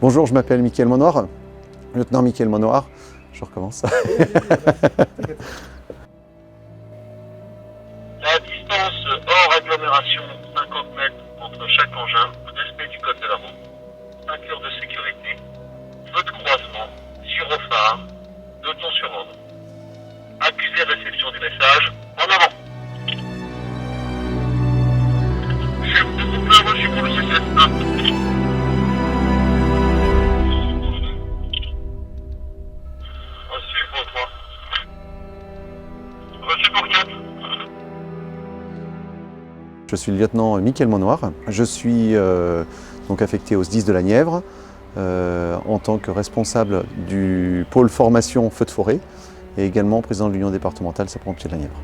Bonjour, je m'appelle Mickaël Monnoir, lieutenant Mickaël Monnoir. Je recommence. La distance hors agglomération, 50 mètres entre chaque engin, respect du code de la route, ceinture de sécurité, feu de croisement, gyrophare, peloton sur ordre. Accusé réception du message, en avant. Chef de groupe reçu pour le CCF1. Reçu pour 3. Reçu pour 4. Je suis le lieutenant Mickaël Monnoir. Je suis donc affecté au SDIS de la Nièvre en tant que responsable du pôle formation feu de forêt et également président de l'union départementale sapeurs-pompiers de la Nièvre.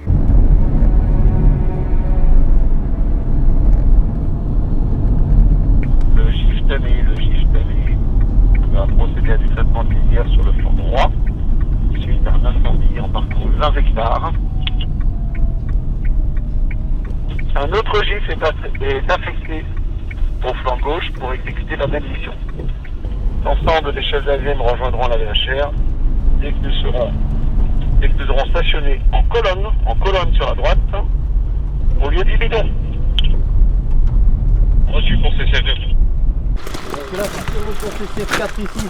Le shift B va procéder à du traitement de lisière sur le flanc droit, suite à un incendie en parcours 20 hectares. Un autre GIF est affecté au flanc gauche pour exécuter la même mission. L'ensemble des chefs d'AVM rejoindront la VHR dès que nous aurons stationné en colonne sur la droite, au lieu du bidon. Reçu pour CCF2. Donc là, si on met son CCF4 ici,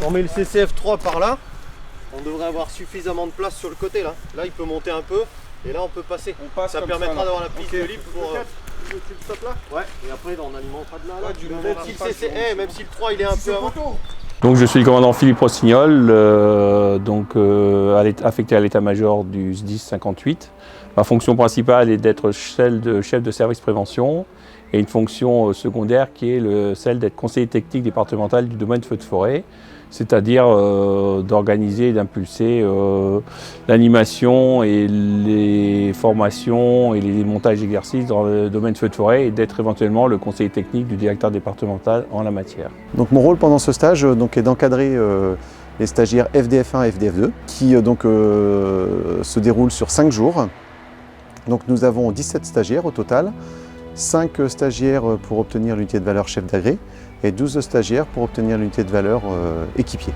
on met le CCF3 par là, on devrait avoir suffisamment de place sur le côté là. Là, il peut monter un peu et là, on peut passer. Ça permettra d'avoir la piste de libre pour... Tu le stop là? Ouais, et après, on alimentera de là. Même si le 3 il est un peu avant. Donc je suis le commandant Philippe Rossignol, affecté à l'état-major du SDIS 58. Ma fonction principale est d'être chef de service prévention et une fonction secondaire qui est celle d'être conseiller technique départemental du domaine feu de forêt, c'est-à-dire d'organiser et d'impulser l'animation et les formations et les montages d'exercices dans le domaine feu de forêt et d'être éventuellement le conseiller technique du directeur départemental en la matière. Donc mon rôle pendant ce stage est d'encadrer les stagiaires FDF1 et FDF2 qui se déroulent sur 5 jours. Donc nous avons 17 stagiaires au total, 5 stagiaires pour obtenir l'unité de valeur chef d'agré et 12 stagiaires pour obtenir l'unité de valeur équipier.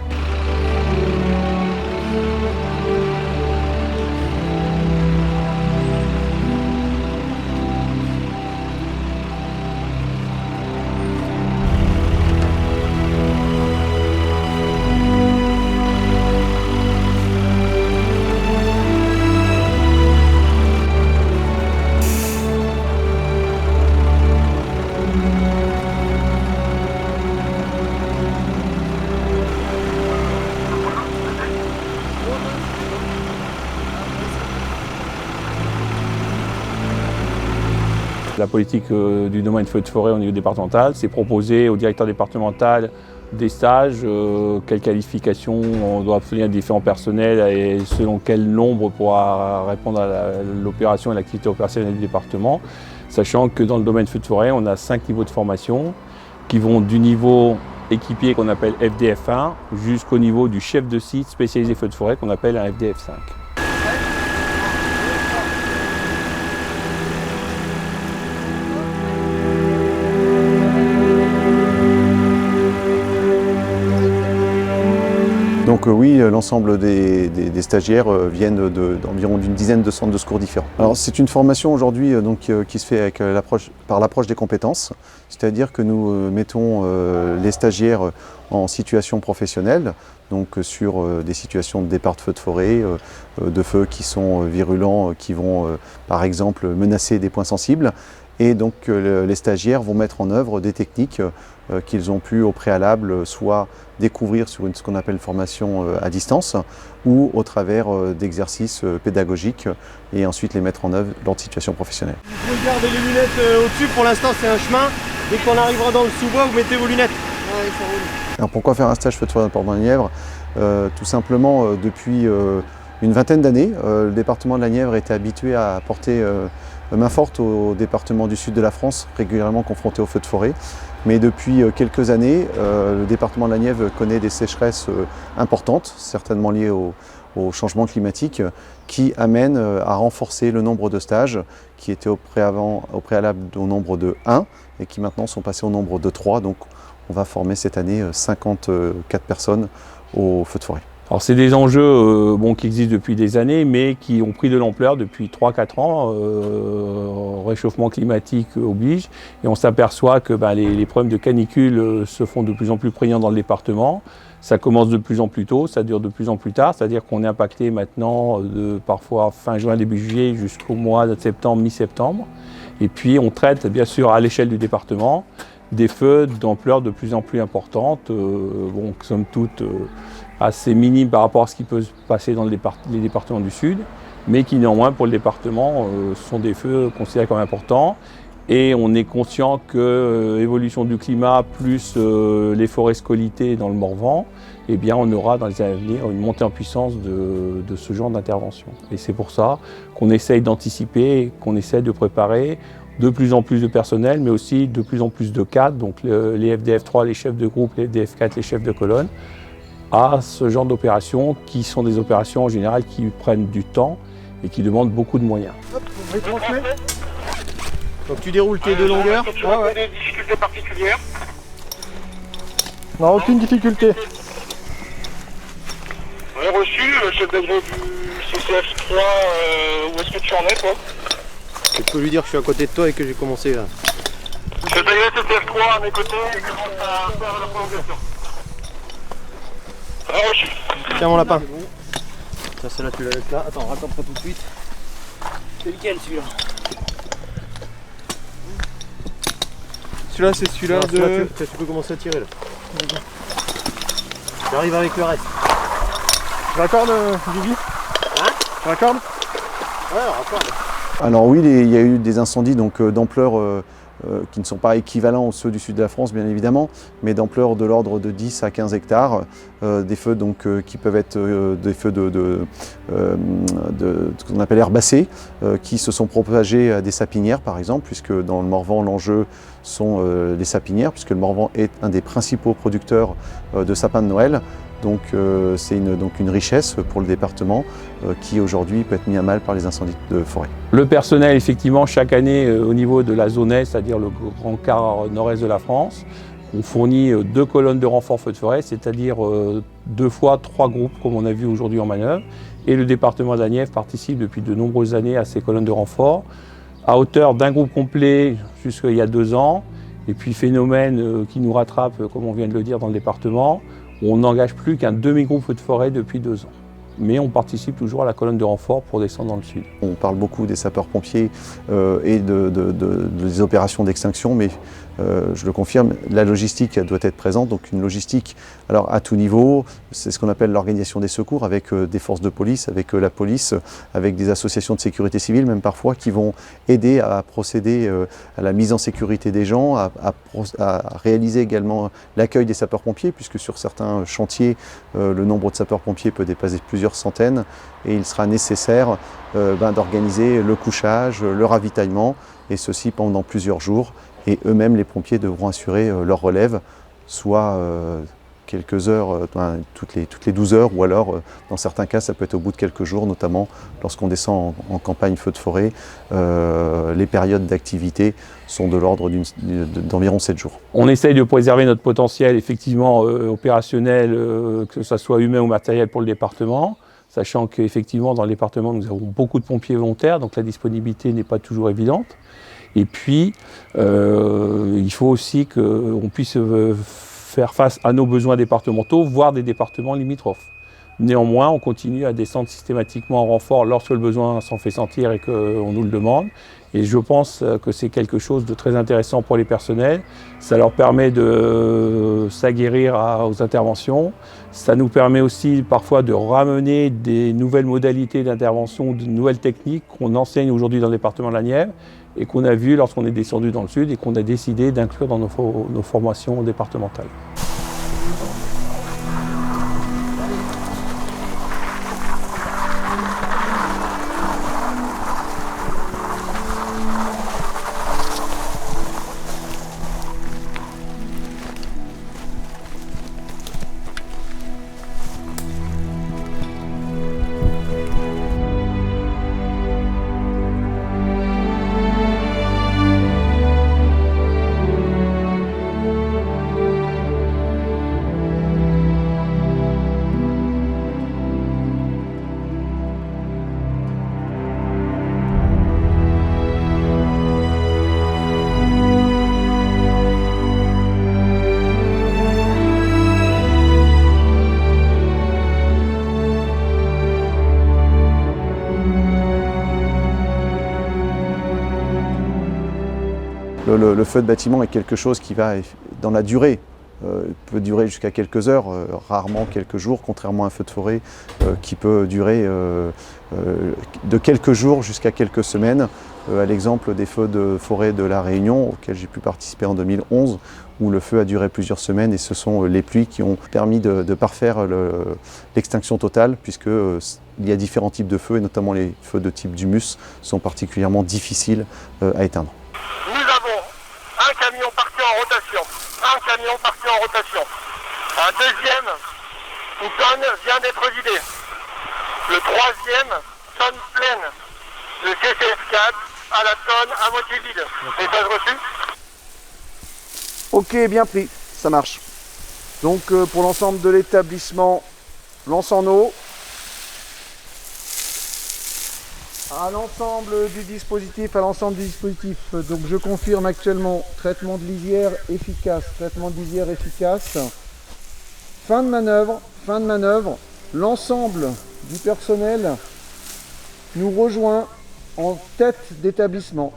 La politique du domaine feu de forêt au niveau départemental, c'est proposer au directeur départemental des stages, quelles qualifications on doit obtenir des différents personnels et selon quel nombre pourra répondre à l'opération et l'activité opérationnelle du département, sachant que dans le domaine feu de forêt, on a 5 niveaux de formation qui vont du niveau équipier qu'on appelle FDF1 jusqu'au niveau du chef de site spécialisé feu de forêt qu'on appelle un FDF5. Donc oui, l'ensemble des stagiaires viennent d'environ d'une dizaine de centres de secours différents. Alors c'est une formation aujourd'hui qui se fait par l'approche des compétences, c'est-à-dire que nous mettons les stagiaires en situation professionnelle, donc sur des situations de départ de feu de forêt, de feux qui sont virulents, qui vont par exemple menacer des points sensibles. Et donc les stagiaires vont mettre en œuvre des techniques qu'ils ont pu au préalable soit découvrir sur ce qu'on appelle une formation à distance ou au travers d'exercices pédagogiques et ensuite les mettre en œuvre dans une situation professionnelle. Vous pouvez garder les lunettes au-dessus, pour l'instant c'est un chemin. Dès qu'on arrivera dans le sous-bois, vous mettez vos lunettes. Ouais, ça roule. Alors pourquoi faire un stage feu de forêt dans la Nièvre? Tout simplement depuis une vingtaine d'années, le département de la Nièvre était habitué à porter main forte au département du sud de la France, régulièrement confronté aux feux de forêt. Mais depuis quelques années, le département de la Nièvre connaît des sécheresses importantes, certainement liées au changement climatique, qui amènent à renforcer le nombre de stages qui étaient au préalable au nombre de 1 et qui maintenant sont passés au nombre de 3. Donc on va former cette année 54 personnes au feu de forêt. Alors c'est des enjeux qui existent depuis des années, mais qui ont pris de l'ampleur depuis 3-4 ans. Réchauffement climatique oblige, et on s'aperçoit que les problèmes de canicule se font de plus en plus prégnants dans le département. Ça commence de plus en plus tôt, ça dure de plus en plus tard, c'est-à-dire qu'on est impacté maintenant de parfois fin juin, début juillet jusqu'au mois de septembre, mi-septembre. Et puis on traite bien sûr à l'échelle du département des feux d'ampleur de plus en plus importante, somme toute assez minime par rapport à ce qui peut se passer dans les départements du Sud, mais qui néanmoins pour le département sont des feux considérés comme importants. Et on est conscient que l'évolution du climat plus les forêts scolitées dans le Morvan, eh bien on aura dans les années à venir une montée en puissance de ce genre d'intervention. Et c'est pour ça qu'on essaye d'anticiper, qu'on essaye de préparer de plus en plus de personnel, mais aussi de plus en plus de cadres, donc les FDF3, les chefs de groupe, les FDF4, les chefs de colonne, à ce genre d'opérations qui sont des opérations en général qui prennent du temps et qui demandent beaucoup de moyens. Hop, on retransmet. Donc tu déroules tes deux longueurs. Tu as des difficultés particulières? Non, aucune difficulté. On a reçu, chef de groupe du CCF3, où est-ce que tu en es toi? Tu peux lui dire que je suis à côté de toi et que j'ai commencé là. Chef de groupe CCF3 à mes côtés et commence à faire la prolongation. On a reçu. Tiens mon lapin. Ça c'est là, tu la laisses là. Attends, raconte pas tout de suite. C'est lequel celui-là? Celui-là c'est celui-là de... Tu peux commencer à tirer là. J'arrive avec le reste. Tu raccordes Vivi? Hein? Tu raccordes? Ouais, on raccorde. Alors oui, il y a eu des incendies d'ampleur qui ne sont pas équivalents aux ceux du sud de la France, bien évidemment, mais d'ampleur de l'ordre de 10 à 15 hectares. Des feux qui peuvent être des feux de ce qu'on appelle herbacées, qui se sont propagés à des sapinières, par exemple, puisque dans le Morvan, l'enjeu sont les sapinières, puisque le Morvan est un des principaux producteurs de sapins de Noël. Donc c'est une richesse pour le département qui aujourd'hui peut être mis à mal par les incendies de forêt. Le personnel, effectivement, chaque année au niveau de la zone Est, c'est-à-dire le grand quart nord-est de la France, on fournit 2 colonnes de renfort feu de forêt, c'est-à-dire 2 fois 3 groupes comme on a vu aujourd'hui en manœuvre. Et le département de la Nièvre participe depuis de nombreuses années à ces colonnes de renfort, à hauteur d'un groupe complet jusqu'il y a 2 ans. Et puis phénomène qui nous rattrape, comme on vient de le dire, dans le département, on n'engage plus qu'un demi-groupe feu de forêt depuis 2 ans. Mais on participe toujours à la colonne de renfort pour descendre dans le sud. On parle beaucoup des sapeurs-pompiers et des opérations d'extinction, mais je le confirme, la logistique doit être présente, donc une logistique alors à tout niveau, c'est ce qu'on appelle l'organisation des secours avec des forces de police, avec la police, avec des associations de sécurité civile même parfois qui vont aider à procéder à la mise en sécurité des gens, à réaliser également l'accueil des sapeurs-pompiers puisque sur certains chantiers le nombre de sapeurs-pompiers peut dépasser plusieurs centaines et il sera nécessaire d'organiser le couchage, le ravitaillement et ceci pendant plusieurs jours. Et eux-mêmes, les pompiers, devront assurer leur relève, soit quelques heures, toutes les 12 heures, ou alors, dans certains cas, ça peut être au bout de quelques jours, notamment lorsqu'on descend en campagne feu de forêt. Les périodes d'activité sont de l'ordre d'environ 7 jours. On essaye de préserver notre potentiel, effectivement, opérationnel, que ce soit humain ou matériel pour le département, sachant qu'effectivement, dans le département, nous avons beaucoup de pompiers volontaires, donc la disponibilité n'est pas toujours évidente. Et puis, il faut aussi qu'on puisse faire face à nos besoins départementaux, voire des départements limitrophes. Néanmoins, on continue à descendre systématiquement en renfort lorsque le besoin s'en fait sentir et qu'on nous le demande. Et je pense que c'est quelque chose de très intéressant pour les personnels. Ça leur permet de s'aguerrir aux interventions. Ça nous permet aussi parfois de ramener des nouvelles modalités d'intervention, de nouvelles techniques qu'on enseigne aujourd'hui dans le département de la Nièvre et qu'on a vu lorsqu'on est descendu dans le sud et qu'on a décidé d'inclure dans nos formations départementales. Le feu de bâtiment est quelque chose qui va, dans la durée, peut durer jusqu'à quelques heures, rarement quelques jours, contrairement à un feu de forêt qui peut durer de quelques jours jusqu'à quelques semaines. À l'exemple des feux de forêt de la Réunion, auxquels j'ai pu participer en 2011, où le feu a duré plusieurs semaines, et ce sont les pluies qui ont permis de parfaire l'extinction totale, puisqu'il y a différents types de feux, et notamment les feux de type d'humus sont particulièrement difficiles à éteindre. Nous avons un camion parti en rotation, un camion parti en rotation. Un deuxième tonne vient d'être vidé. Le troisième tonne pleine. Le CCF4 à la tonne à moitié vide. Message reçu. Ok, bien pris, ça marche. Donc pour l'ensemble de l'établissement, lance en eau. À l'ensemble du dispositif, donc je confirme actuellement traitement de lisière efficace, Fin de manœuvre, l'ensemble du personnel nous rejoint en tête d'établissement,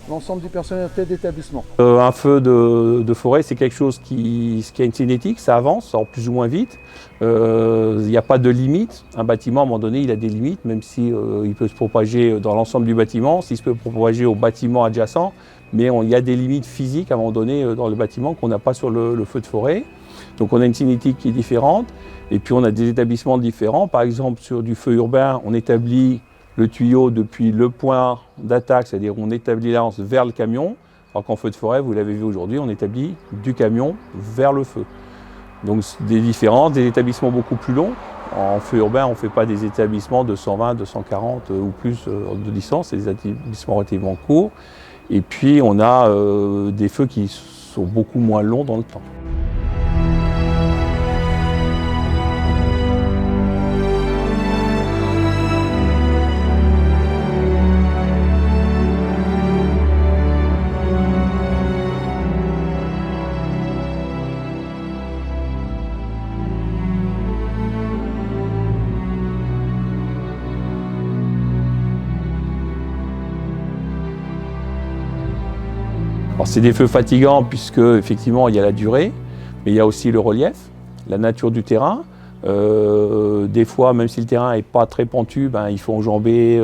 l'ensemble du personnel en tête d'établissement. Un feu de forêt, c'est quelque chose qui a une cinétique, ça avance, alors plus ou moins vite. Il n'y a pas de limite. Un bâtiment, à un moment donné, il a des limites, même si il peut se propager dans l'ensemble du bâtiment, s'il se peut propager au bâtiment adjacent, mais il y a des limites physiques à un moment donné dans le bâtiment qu'on n'a pas sur le feu de forêt. Donc on a une cinétique qui est différente, et puis on a des établissements différents. Par exemple, sur du feu urbain, on établit le tuyau depuis le point d'attaque, c'est-à-dire on établit la lance vers le camion, alors qu'en feu de forêt, vous l'avez vu aujourd'hui, on établit du camion vers le feu. Donc des différences, des établissements beaucoup plus longs. En feu urbain, on ne fait pas des établissements de 120, 240 ou plus de distance, c'est des établissements relativement courts. Et puis on a des feux qui sont beaucoup moins longs dans le temps. Alors c'est des feux fatigants puisque effectivement il y a la durée, mais il y a aussi le relief, la nature du terrain. Des fois, même si le terrain n'est pas très pentu, il faut enjamber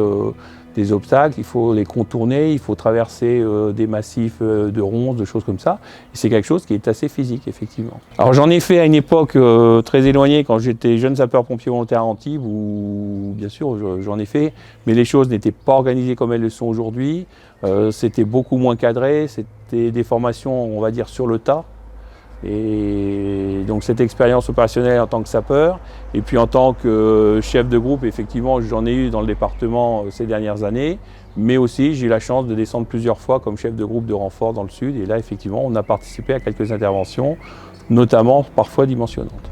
des obstacles, il faut les contourner, il faut traverser des massifs de ronces, de choses comme ça. Et c'est quelque chose qui est assez physique, effectivement. Alors j'en ai fait à une époque très éloignée, quand j'étais jeune sapeur-pompier volontaire à Antibes, où bien sûr j'en ai fait, mais les choses n'étaient pas organisées comme elles le sont aujourd'hui. C'était beaucoup moins cadré, c'était des formations, on va dire, sur le tas. Et donc cette expérience opérationnelle en tant que sapeur, et puis en tant que chef de groupe, effectivement, j'en ai eu dans le département ces dernières années, mais aussi j'ai eu la chance de descendre plusieurs fois comme chef de groupe de renfort dans le sud, et là, effectivement, on a participé à quelques interventions, notamment parfois dimensionnantes.